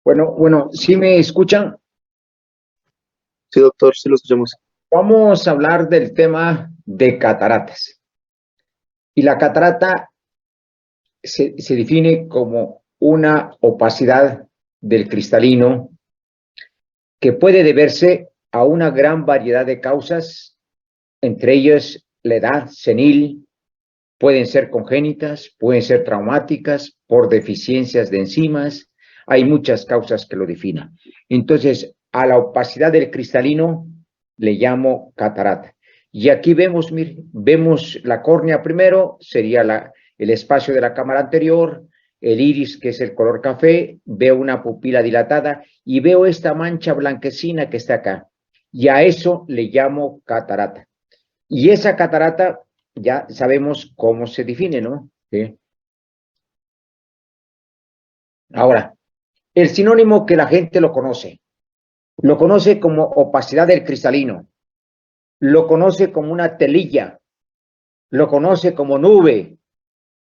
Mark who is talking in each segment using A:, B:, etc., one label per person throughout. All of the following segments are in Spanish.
A: Bueno, ¿sí me escuchan?
B: Sí, doctor, sí lo escuchamos.
A: Vamos a hablar del tema de cataratas. Y la catarata se define como una opacidad del cristalino que puede deberse a una gran variedad de causas, entre ellas la edad senil, pueden ser congénitas, pueden ser traumáticas, por deficiencias de enzimas. Hay muchas causas que lo definen. Entonces, a la opacidad del cristalino le llamo catarata. Y aquí vemos, mire, vemos la córnea primero, sería el espacio de la cámara anterior, el iris, que es el color café, veo una pupila dilatada y veo esta mancha blanquecina que está acá. Y a eso le llamo catarata. Y esa catarata ya sabemos cómo se define, ¿no? ¿Sí? Ahora, el sinónimo que la gente lo conoce como opacidad del cristalino, lo conoce como una telilla, lo conoce como nube,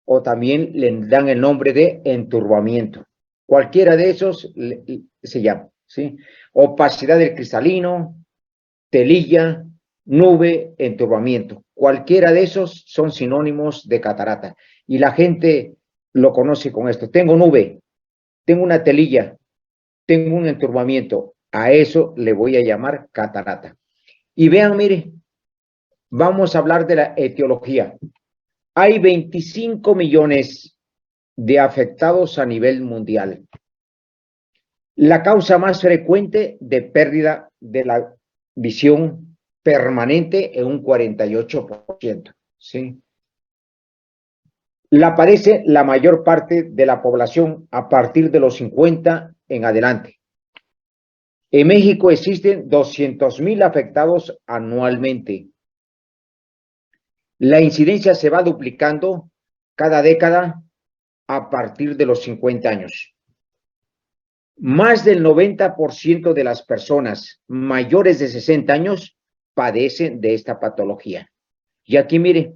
A: o también le dan el nombre de enturbamiento. Cualquiera de esos se llama, ¿sí? Opacidad del cristalino, telilla, nube, enturbamiento. Cualquiera de esos son sinónimos de catarata. Y la gente lo conoce con esto. Tengo nube, tengo una telilla, tengo un enturbamiento. A eso le voy a llamar catarata. Y vean, mire, vamos a hablar de la etiología. Hay 25 millones de afectados a nivel mundial. La causa más frecuente de pérdida de la visión permanente en un 48%, ¿sí? La padece la mayor parte de la población a partir de los 50 en adelante. En México existen 200,000 afectados anualmente. La incidencia se va duplicando cada década a partir de los 50 años. Más del 90% de las personas mayores de 60 años padecen de esta patología. Y aquí, mire,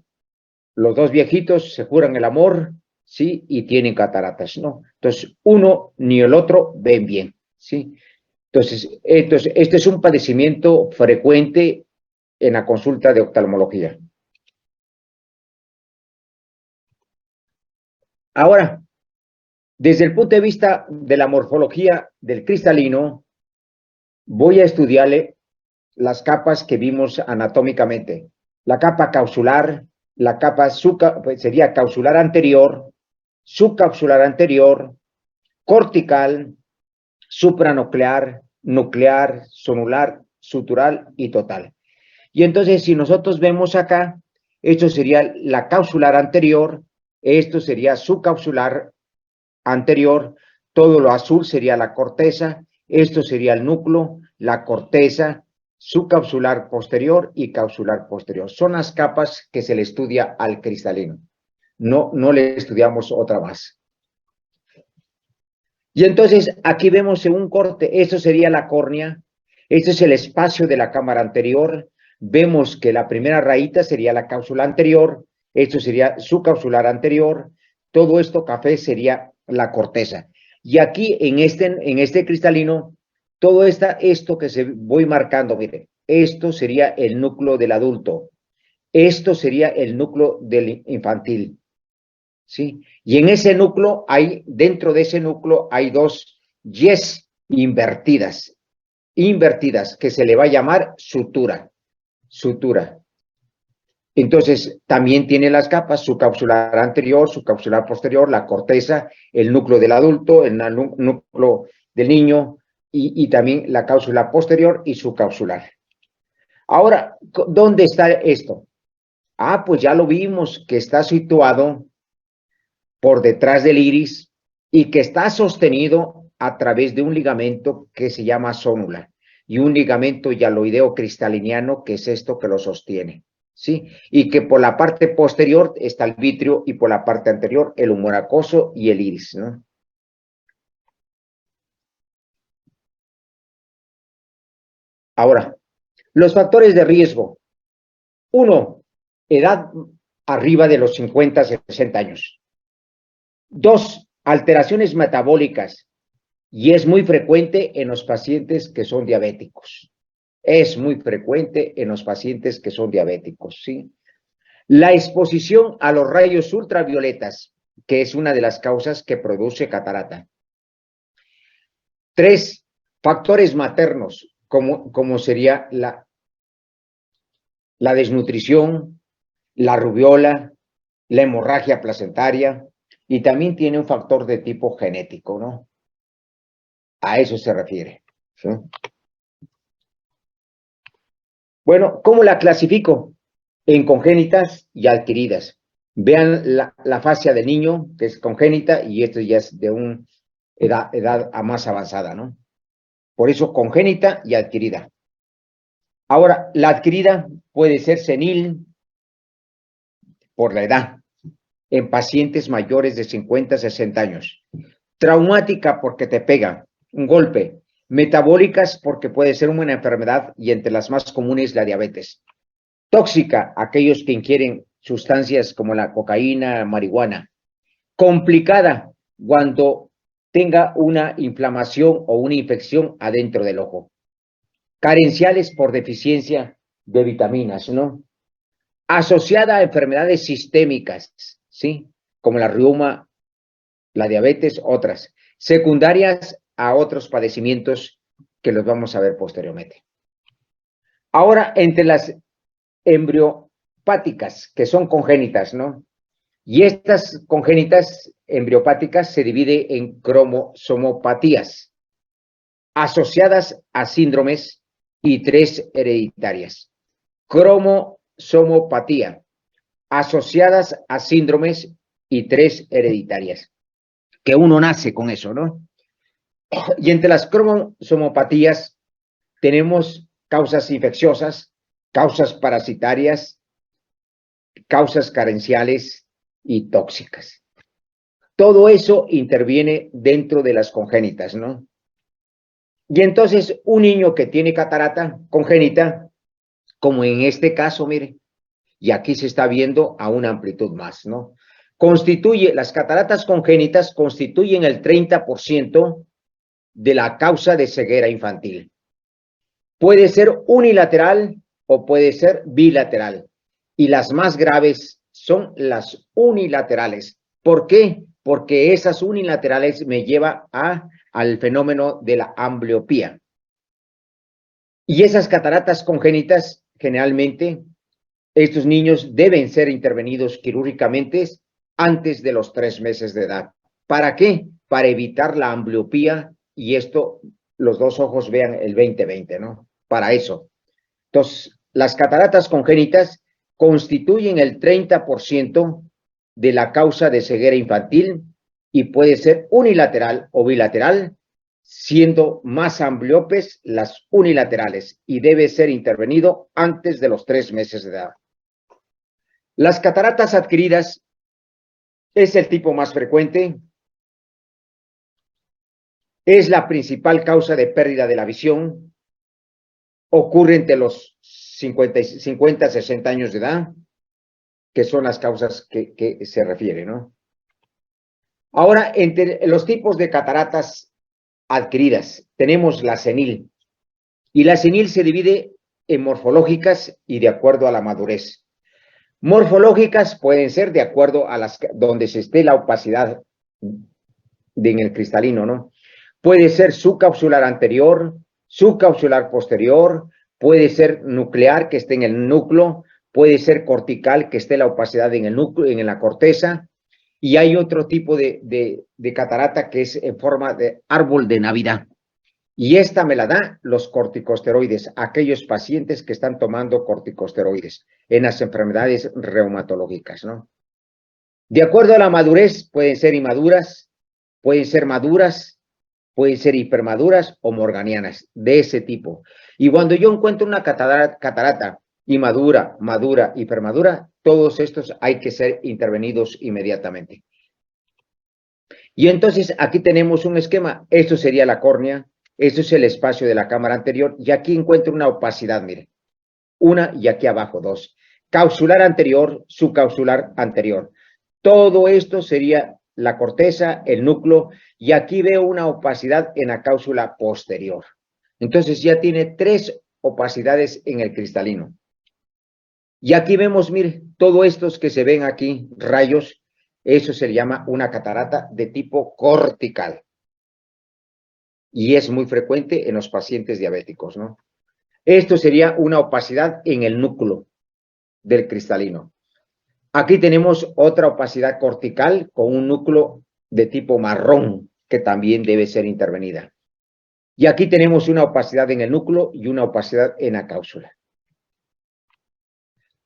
A: los dos viejitos se juran el amor, ¿sí? Y tienen cataratas, ¿no? Entonces, uno ni el otro ven bien, ¿sí? Entonces, este es un padecimiento frecuente en la consulta de oftalmología. Ahora, desde el punto de vista de la morfología del cristalino, voy a estudiarle las capas que vimos anatómicamente. La capa capsular, la capa sería capsular anterior, subcapsular anterior, cortical, supranuclear, nuclear, sonular, sutural y total. Y entonces, si nosotros vemos acá, esto sería la capsular anterior, esto sería subcapsular anterior, todo lo azul sería la corteza, esto sería el núcleo, la corteza, subcapsular posterior y capsular posterior. Son las capas que se le estudia al cristalino. No le estudiamos otra más. Y entonces aquí vemos en un corte, esto sería la córnea, este es el espacio de la cámara anterior, vemos que la primera rayita sería la cápsula anterior, esto sería subcapsular anterior, todo esto café sería la corteza. Y aquí en este cristalino, todo esto que se voy marcando, mire, esto sería el núcleo del adulto, esto sería el núcleo del infantil, ¿sí? Y en ese núcleo dentro de ese núcleo hay dos yes invertidas, que se le va a llamar sutura. Entonces, también tiene las capas, su capsular anterior, su capsular posterior, la corteza, el núcleo del adulto, el núcleo del niño y también la cápsula posterior y su capsular. Ahora, ¿dónde está esto? Pues ya lo vimos, que está situado por detrás del iris y que está sostenido a través de un ligamento que se llama sónula y un ligamento hialoideo cristaliniano, que es esto que lo sostiene. ¿sí? Y que por la parte posterior está el vitrio y por la parte anterior el humor acuoso y el iris, ¿no? Ahora, los factores de riesgo. 1, edad arriba de los 50, 60 años. 2, alteraciones metabólicas. Y es muy frecuente en los pacientes que son diabéticos. Es muy frecuente en los pacientes que son diabéticos, ¿sí? La exposición a los rayos ultravioletas, que es una de las causas que produce catarata. 3, factores maternos, como sería la desnutrición, la rubiola, la hemorragia placentaria, y también tiene un factor de tipo genético, ¿no? A eso se refiere, ¿sí? Bueno, ¿cómo la clasifico? En congénitas y adquiridas. Vean la fascia del niño, que es congénita, y esto ya es de una edad más avanzada, ¿no? Por eso congénita y adquirida. Ahora, la adquirida puede ser senil por la edad, en pacientes mayores de 50, 60 años. Traumática porque te pega, un golpe. Metabólicas porque puede ser una enfermedad y entre las más comunes la diabetes. Tóxica, aquellos que ingieren sustancias como la cocaína, marihuana. Complicada, cuando tenga una inflamación o una infección adentro del ojo. Carenciales por deficiencia de vitaminas, ¿no? Asociada a enfermedades sistémicas, ¿sí? Como la reuma, la diabetes, otras. Secundarias a otros padecimientos que los vamos a ver posteriormente. Ahora, entre las embriopáticas, que son congénitas, ¿no? Y estas congénitas embriopáticas se dividen en cromosomopatías, asociadas a síndromes y 3 hereditarias. Cromosomopatía, asociadas a síndromes y 3 hereditarias. Que uno nace con eso, ¿no? Y entre las cromosomopatías tenemos causas infecciosas, causas parasitarias, causas carenciales y tóxicas. Todo eso interviene dentro de las congénitas, ¿no? Y entonces un niño que tiene catarata congénita, como en este caso, mire, y aquí se está viendo a una amplitud más, ¿no? Las cataratas congénitas constituyen el 30% de la causa de ceguera infantil. Puede ser unilateral o puede ser bilateral. Y las más graves son las unilaterales. ¿Por qué? Porque esas unilaterales me llevan al fenómeno de la ambliopía. Y esas cataratas congénitas, generalmente, estos niños deben ser intervenidos quirúrgicamente antes de los 3 meses de edad. ¿Para qué? Para evitar la ambliopía y esto, los dos ojos vean el 20/20, ¿no? Para eso. Entonces, las cataratas congénitas constituyen el 30% de la causa de ceguera infantil y puede ser unilateral o bilateral, siendo más ambliopes las unilaterales y debe ser intervenido antes de los 3 meses de edad. Las cataratas adquiridas es el tipo más frecuente, es la principal causa de pérdida de la visión, ocurre entre los 50, 60 años de edad, que son las causas que se refiere, ¿no? Ahora, entre los tipos de cataratas adquiridas, tenemos la senil, y la senil se divide en morfológicas y de acuerdo a la madurez. Morfológicas pueden ser de acuerdo a las donde se esté la opacidad en el cristalino, ¿no? Puede ser subcapsular anterior, subcapsular posterior, puede ser nuclear, que esté en el núcleo, puede ser cortical, que esté la opacidad en el núcleo, en la corteza, y hay otro tipo de catarata que es en forma de árbol de Navidad. Y esta me la da los corticosteroides, aquellos pacientes que están tomando corticosteroides en las enfermedades reumatológicas, ¿no? De acuerdo a la madurez, pueden ser inmaduras, pueden ser maduras, pueden ser hipermaduras o morganianas, de ese tipo. Y cuando yo encuentro una catarata inmadura, madura, hipermadura, todos estos hay que ser intervenidos inmediatamente. Y entonces aquí tenemos un esquema. Esto sería la córnea, esto es el espacio de la cámara anterior, y aquí encuentro una opacidad, mire. Una y aquí abajo dos. Causular anterior, subcausular anterior. Todo esto sería la corteza, el núcleo, y aquí veo una opacidad en la cápsula posterior. Entonces ya tiene 3 opacidades en el cristalino. Y aquí vemos, mire, todos estos que se ven aquí, rayos, eso se le llama una catarata de tipo cortical. Y es muy frecuente en los pacientes diabéticos, ¿no? Esto sería una opacidad en el núcleo del cristalino. Aquí tenemos otra opacidad cortical con un núcleo de tipo marrón que también debe ser intervenida. Y aquí tenemos una opacidad en el núcleo y una opacidad en la cápsula.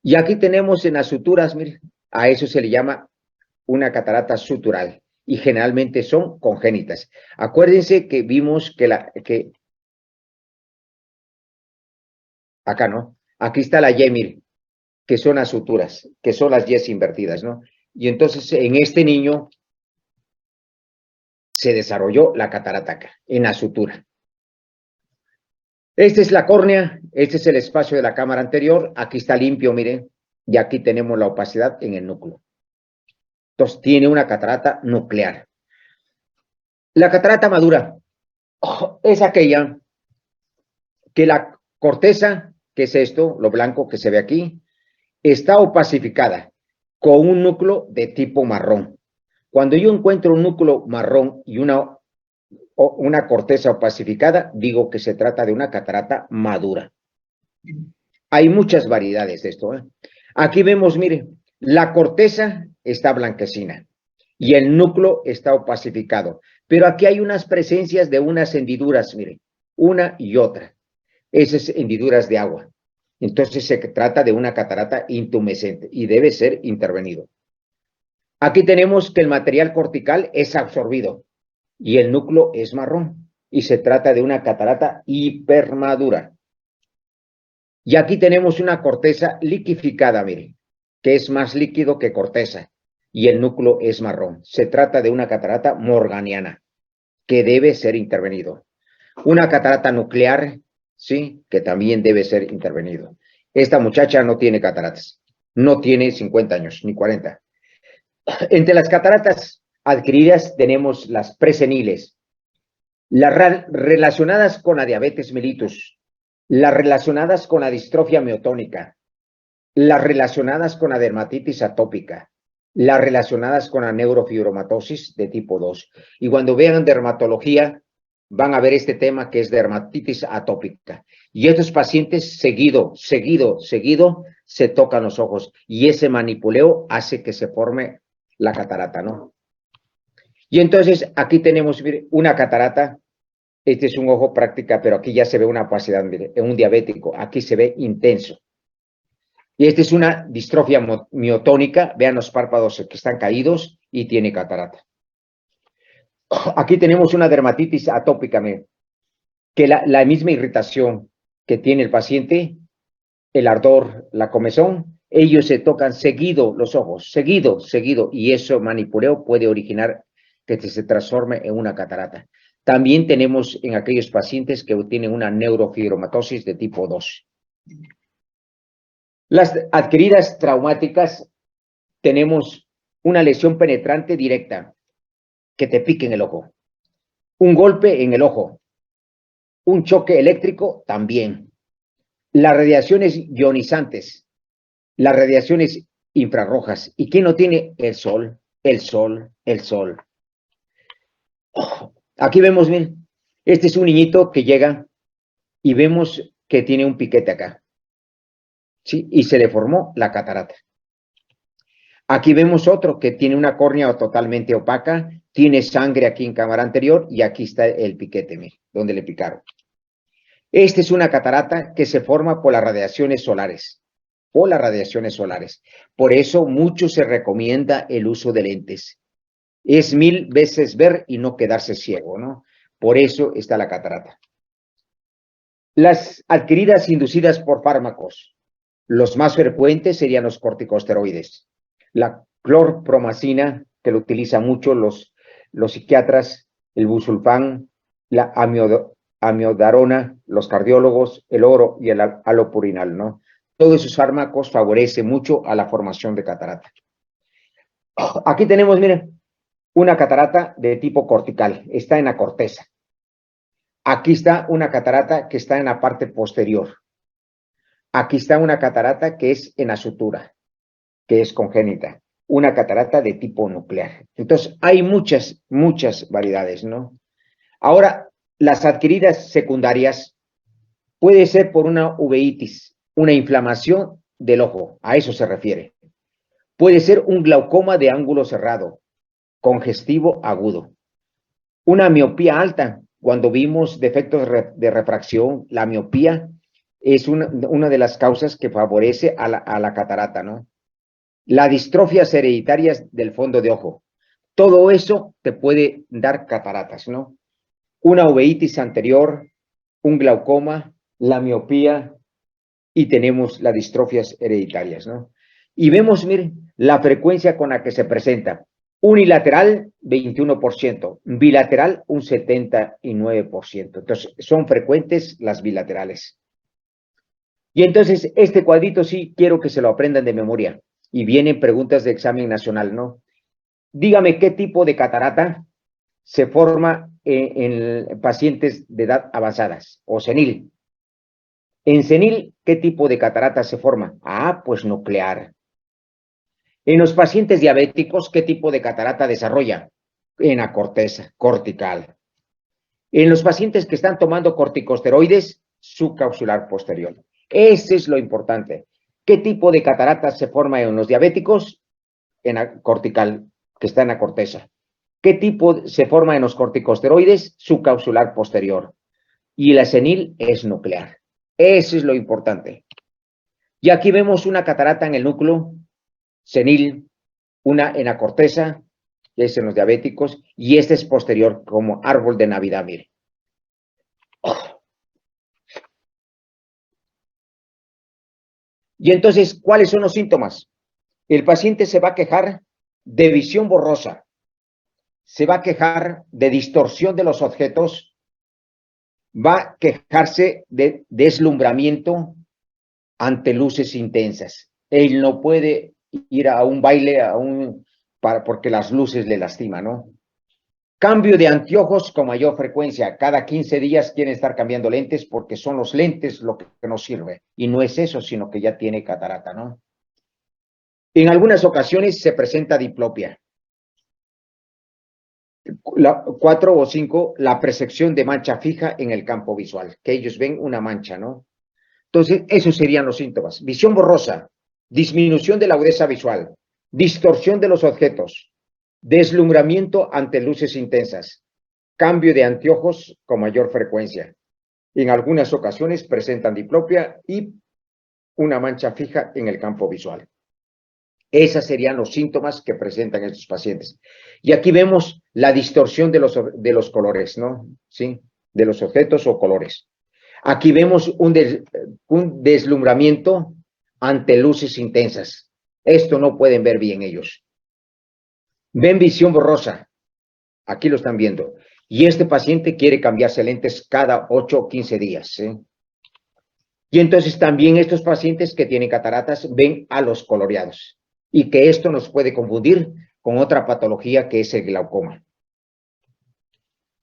A: Y aquí tenemos en las suturas, mire, a eso se le llama una catarata sutural y generalmente son congénitas. Acuérdense que vimos que acá no, aquí está la Y, mire, que son las suturas, que son las Y invertidas, ¿no? Y entonces en este niño se desarrolló la catarata acá, en la sutura. Esta es la córnea, este es el espacio de la cámara anterior, aquí está limpio, miren, y aquí tenemos la opacidad en el núcleo. Entonces tiene una catarata nuclear. La catarata madura es aquella que la corteza, que es esto, lo blanco que se ve aquí, está opacificada con un núcleo de tipo marrón. Cuando yo encuentro un núcleo marrón y una corteza opacificada, digo que se trata de una catarata madura. Hay muchas variedades de esto, ¿eh? Aquí vemos, mire, la corteza está blanquecina y el núcleo está opacificado, pero aquí hay unas presencias de unas hendiduras, mire, una y otra. Esas hendiduras de agua. Entonces se trata de una catarata intumescente y debe ser intervenido. Aquí tenemos que el material cortical es absorbido y el núcleo es marrón y se trata de una catarata hipermadura. Y aquí tenemos una corteza liquificada, mire, que es más líquido que corteza y el núcleo es marrón. Se trata de una catarata morganiana que debe ser intervenido. Una catarata nuclear, sí, que también debe ser intervenido. Esta muchacha no tiene cataratas, no tiene 50 años ni 40. Entre las cataratas adquiridas tenemos las preseniles, las relacionadas con la diabetes mellitus, las relacionadas con la distrofia miotónica, las relacionadas con la dermatitis atópica, las relacionadas con la neurofibromatosis de tipo 2. Y cuando vean dermatología, van a ver este tema que es dermatitis atópica. Y estos pacientes seguido se tocan los ojos y ese manipuleo hace que se forme la catarata, ¿no? Y entonces aquí tenemos, mire, una catarata. Este es un ojo práctica, pero aquí ya se ve una opacidad, mire, en un diabético. Aquí se ve intenso. Y esta es una distrofia miotónica. Vean los párpados que están caídos y tiene catarata. Aquí tenemos una dermatitis atópica, que la misma irritación que tiene el paciente, el ardor, la comezón, ellos se tocan seguido los ojos, seguido, y eso manipuleo puede originar que se transforme en una catarata. También tenemos en aquellos pacientes que tienen una neurofibromatosis de tipo 2. Las adquiridas traumáticas, tenemos una lesión penetrante directa, que te pique en el ojo, un golpe en el ojo, un choque eléctrico también, las radiaciones ionizantes, las radiaciones infrarrojas. ¿Y quién no tiene? El sol, el sol, el sol. Aquí vemos, miren, este es un niñito que llega y vemos que tiene un piquete acá, ¿sí? Y se le formó la catarata. Aquí vemos otro que tiene una córnea totalmente opaca, tiene sangre aquí en cámara anterior y aquí está el piquete, miren, donde le picaron. Esta es una catarata que se forma por las radiaciones solares, Por eso mucho se recomienda el uso de lentes. Es 1000 veces ver y no quedarse ciego, ¿no? Por eso está la catarata. Las adquiridas inducidas por fármacos. Los más frecuentes serían los corticosteroides. La clorpromacina, que lo utilizan mucho los psiquiatras, el busulfán, la amiodarona, los cardiólogos, el oro y el alopurinol, ¿no? Todos esos fármacos favorecen mucho a la formación de catarata. Aquí tenemos, miren, una catarata de tipo cortical, está en la corteza. Aquí está una catarata que está en la parte posterior. Aquí está una catarata que es en la sutura, que es congénita. Una catarata de tipo nuclear. Entonces, hay muchas variedades, ¿no? Ahora, las adquiridas secundarias puede ser por una uveitis, una inflamación del ojo, a eso se refiere. Puede ser un glaucoma de ángulo cerrado, congestivo agudo. Una miopía alta, cuando vimos defectos de refracción, la miopía es una de las causas que favorece a la catarata, ¿no? Las distrofias hereditarias del fondo de ojo. Todo eso te puede dar cataratas, ¿no? Una uveitis anterior, un glaucoma, la miopía y tenemos las distrofias hereditarias, ¿no? Y vemos, miren, la frecuencia con la que se presenta. Unilateral, 21%, bilateral, un 79%. Entonces, son frecuentes las bilaterales. Y entonces, este cuadrito sí quiero que se lo aprendan de memoria. Y vienen preguntas de examen nacional, ¿no? Dígame qué tipo de catarata se forma en pacientes de edad avanzadas o senil. En senil, ¿qué tipo de catarata se forma? Ah, pues nuclear. En los pacientes diabéticos, ¿qué tipo de catarata desarrolla? En la corteza, cortical. En los pacientes que están tomando corticosteroides, subcapsular posterior. Ese es lo importante. ¿Qué tipo de catarata se forma en los diabéticos? En la cortical, que está en la corteza. ¿Qué tipo se forma en los corticosteroides? Subcapsular posterior. Y la senil es nuclear. Eso es lo importante. Y aquí vemos una catarata en el núcleo senil, una en la corteza, que es en los diabéticos, y este es posterior, como árbol de Navidad, mire. Y entonces, ¿cuáles son los síntomas? El paciente se va a quejar de visión borrosa, se va a quejar de distorsión de los objetos, va a quejarse de deslumbramiento ante luces intensas. Él no puede ir a un baile, porque las luces le lastiman, ¿no? Cambio de anteojos con mayor frecuencia. Cada 15 días quieren estar cambiando lentes porque son los lentes lo que nos sirve. Y no es eso, sino que ya tiene catarata, ¿no? En algunas ocasiones se presenta diplopia. 4 o 5, la percepción de mancha fija en el campo visual, que ellos ven una mancha, ¿no? Entonces, esos serían los síntomas. Visión borrosa, disminución de la agudeza visual, distorsión de los objetos, deslumbramiento ante luces intensas, cambio de anteojos con mayor frecuencia. En algunas ocasiones presentan diplopia y una mancha fija en el campo visual. Esos serían los síntomas que presentan estos pacientes. Y aquí vemos la distorsión de los colores, ¿no? ¿Sí? De los objetos o colores. Aquí vemos un deslumbramiento ante luces intensas. Esto no pueden ver bien ellos. Ven visión borrosa. Aquí lo están viendo. Y este paciente quiere cambiarse lentes cada 8 o 15 días. ¿Sí? Y entonces también estos pacientes que tienen cataratas ven a los coloreados. Y que esto nos puede confundir con otra patología que es el glaucoma.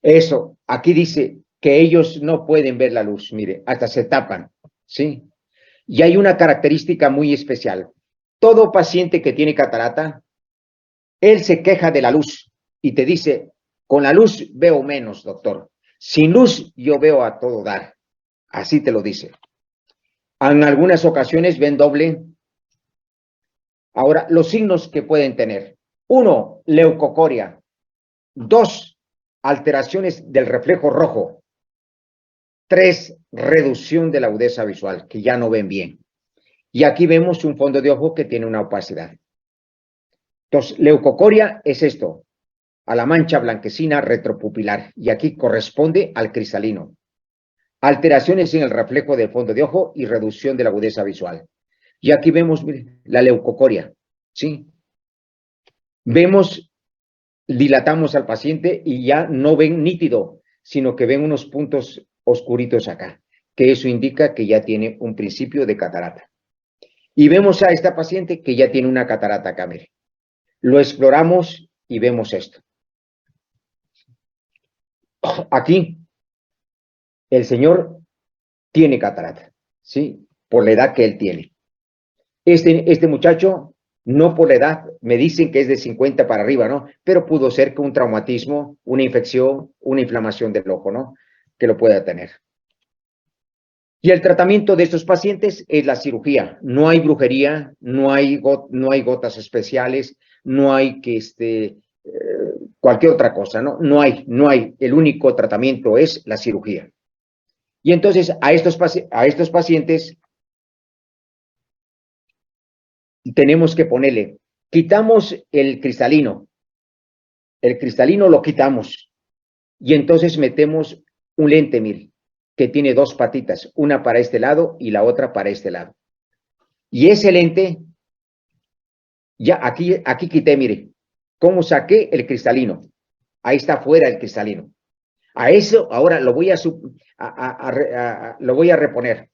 A: Eso, aquí dice que ellos no pueden ver la luz, mire, hasta se tapan, ¿sí? Y hay una característica muy especial. Todo paciente que tiene catarata, él se queja de la luz y te dice, con la luz veo menos, doctor. Sin luz yo veo a todo dar. Así te lo dice. En algunas ocasiones ven doble. Ahora, los signos que pueden tener. 1, leucocoria. 2, alteraciones del reflejo rojo. 3, reducción de la agudeza visual, que ya no ven bien. Y aquí vemos un fondo de ojo que tiene una opacidad. Entonces, leucocoria es esto, a la mancha blanquecina retropupilar, y aquí corresponde al cristalino. Alteraciones en el reflejo del fondo de ojo y reducción de la agudeza visual. Y aquí vemos, mire, la leucocoria, ¿sí? Vemos, dilatamos al paciente y ya no ven nítido, sino que ven unos puntos oscuritos acá, que eso indica que ya tiene un principio de catarata. Y vemos a esta paciente que ya tiene una catarata acá, mire. Lo exploramos y vemos esto. Aquí, el señor tiene catarata, ¿sí? Por la edad que él tiene. Este muchacho, no por la edad, me dicen que es de 50 para arriba, ¿no? Pero pudo ser que un traumatismo, una infección, una inflamación del ojo, ¿no? Que lo pueda tener. Y el tratamiento de estos pacientes es la cirugía. No hay brujería, no hay gotas especiales, no hay cualquier otra cosa, ¿no? No hay. El único tratamiento es la cirugía. Y entonces a estos pacientes tenemos que ponerle, quitamos el cristalino lo quitamos y entonces metemos un lente, mire, que tiene dos patitas, una para este lado y la otra para este lado. Y ese lente, ya aquí quité, mire, cómo saqué el cristalino. Ahí está fuera el cristalino. A eso ahora lo voy a reponer.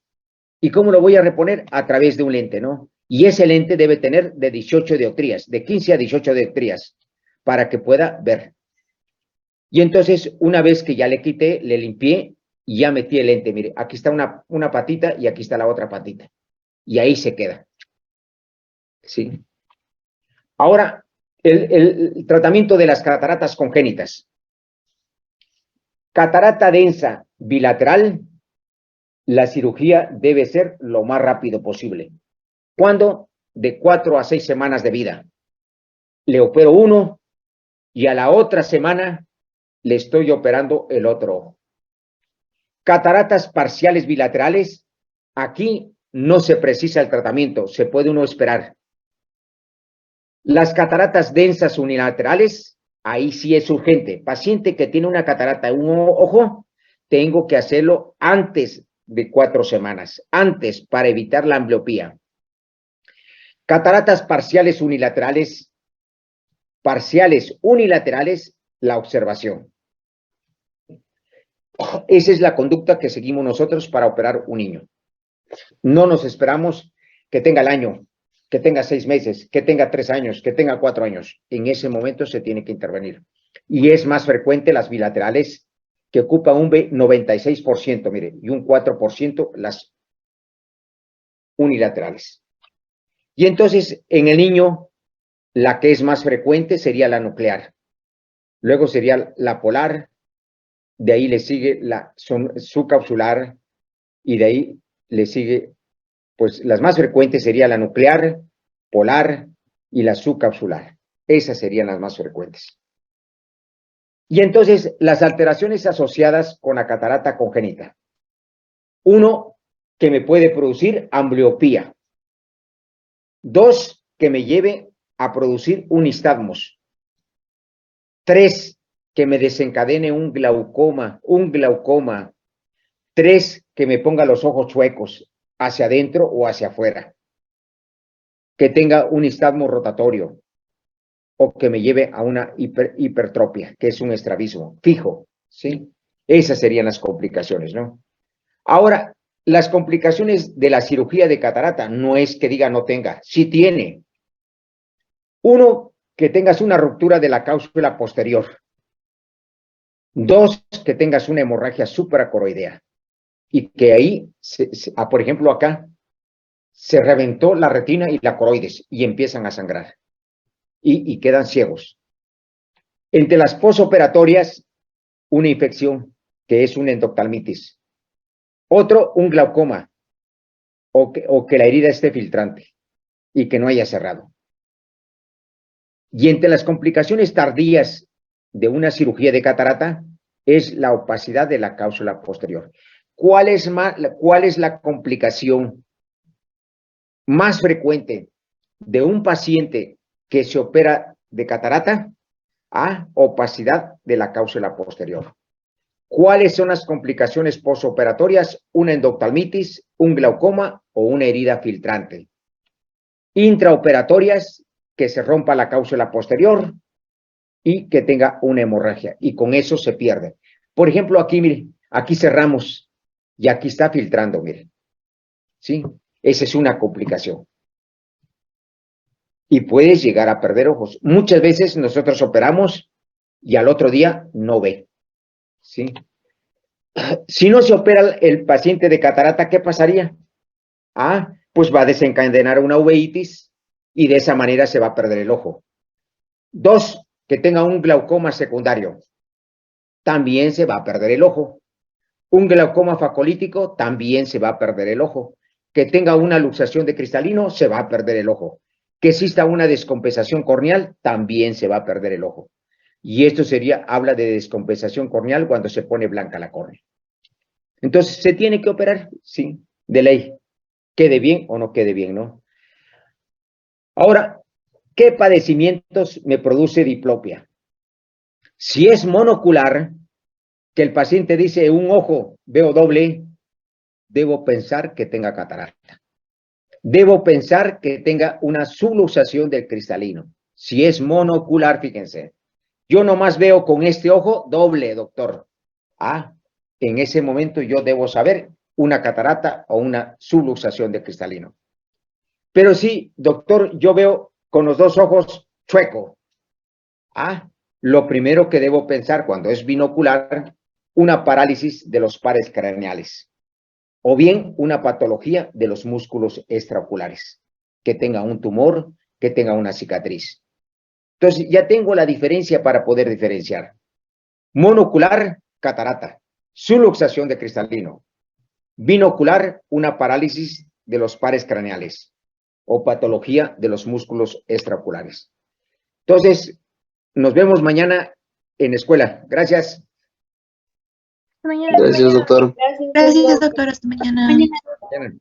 A: ¿Y cómo lo voy a reponer? A través de un lente, ¿no? Y ese lente debe tener de 18 dioptrías, de 15 a 18 dioptrías, para que pueda ver. Y entonces, una vez que ya le quité, le limpié y ya metí el lente. Mire, aquí está una patita y aquí está la otra patita. Y ahí se queda. ¿Sí? Ahora, el tratamiento de las cataratas congénitas. Catarata densa bilateral, la cirugía debe ser lo más rápido posible. ¿Cuándo? De 4 a 6 semanas de vida. Le opero uno y a la otra semana le estoy operando el otro ojo. Cataratas parciales bilaterales, aquí no se precisa el tratamiento, se puede uno esperar. Las cataratas densas unilaterales, ahí sí es urgente. Paciente que tiene una catarata en un ojo, tengo que hacerlo antes de 4 semanas, antes para evitar la ambliopía. Cataratas parciales unilaterales, la observación. Esa es la conducta que seguimos nosotros para operar un niño. No nos esperamos que tenga el año, que tenga 6 meses, que tenga 3 años, que tenga 4 años. En ese momento se tiene que intervenir. Y es más frecuente las bilaterales, que ocupan un 96%, mire, y un 4% las unilaterales. Y entonces, en el niño, la que es más frecuente sería la nuclear. Luego sería la polar, de ahí le sigue la subcapsular y de ahí le sigue, pues las más frecuentes sería la nuclear, polar y la subcapsular. Esas serían las más frecuentes. Y entonces, las alteraciones asociadas con la catarata congénita. Uno, que me puede producir ambliopía. 2, que me lleve a producir un nistagmus. 3, que me desencadene un glaucoma. 3, que me ponga los ojos chuecos, hacia adentro o hacia afuera. Que tenga un nistagmo rotatorio o que me lleve a una hipertropia, que es un estrabismo fijo, ¿sí? Esas serían las complicaciones, ¿no? Ahora, las complicaciones de la cirugía de catarata no es que diga no tenga, sí tiene. Uno, que tengas una ruptura de la cápsula posterior. 2, que tengas una hemorragia supracoroidea y que ahí, por ejemplo, acá, se reventó la retina y la coroides y empiezan a sangrar y quedan ciegos. Entre las posoperatorias, una infección que es una endoftalmitis. Otro, un glaucoma o que la herida esté filtrante y que no haya cerrado. Y entre las complicaciones tardías de una cirugía de catarata es la opacidad de la cápsula posterior. ¿Cuál es la complicación más frecuente de un paciente que se opera de catarata? Opacidad de la cápsula posterior. ¿Cuáles son las complicaciones posoperatorias? Una endoftalmitis, un glaucoma o una herida filtrante. intraoperatorias, que se rompa la cáusula posterior y que tenga una hemorragia, y con eso se pierde. Por ejemplo, aquí, miren, aquí cerramos y aquí está filtrando, miren. ¿Sí? Esa es una complicación. Y puedes llegar a perder ojos. Muchas veces nosotros operamos y al otro día no ve. ¿Sí? Si no se opera el paciente de catarata, ¿qué pasaría? Ah, pues va a desencadenar una uveitis y de esa manera se va a perder el ojo. 2, que tenga un glaucoma secundario. También se va a perder el ojo. Un glaucoma facolítico, también se va a perder el ojo. Que tenga una luxación de cristalino, se va a perder el ojo. Que exista una descompensación corneal, también se va a perder el ojo. Y esto habla de descompensación corneal cuando se pone blanca la córnea. Entonces, ¿se tiene que operar? Sí, de ley. Quede bien o no quede bien, ¿no? Ahora, ¿qué padecimientos me produce diplopia? Si es monocular, que el paciente dice un ojo veo doble, debo pensar que tenga catarata. Debo pensar que tenga una subluxación del cristalino. Si es monocular, fíjense, yo nomás veo con este ojo doble, doctor. Ah, en ese momento yo debo saber una catarata o una subluxación de cristalino. Pero sí, doctor, yo veo con los dos ojos chueco. Ah, lo primero que debo pensar cuando es binocular, una parálisis de los pares craneales o bien una patología de los músculos extraoculares, que tenga un tumor, que tenga una cicatriz. Entonces, ya tengo la diferencia para poder diferenciar. Monocular, catarata. Subluxación de cristalino. Binocular, una parálisis de los pares craneales o patología de los músculos extraoculares. Entonces, nos vemos mañana en escuela. Gracias.
C: Mañana.
B: Gracias, doctor.
C: Gracias, doctor. Hasta mañana.
A: Mañana.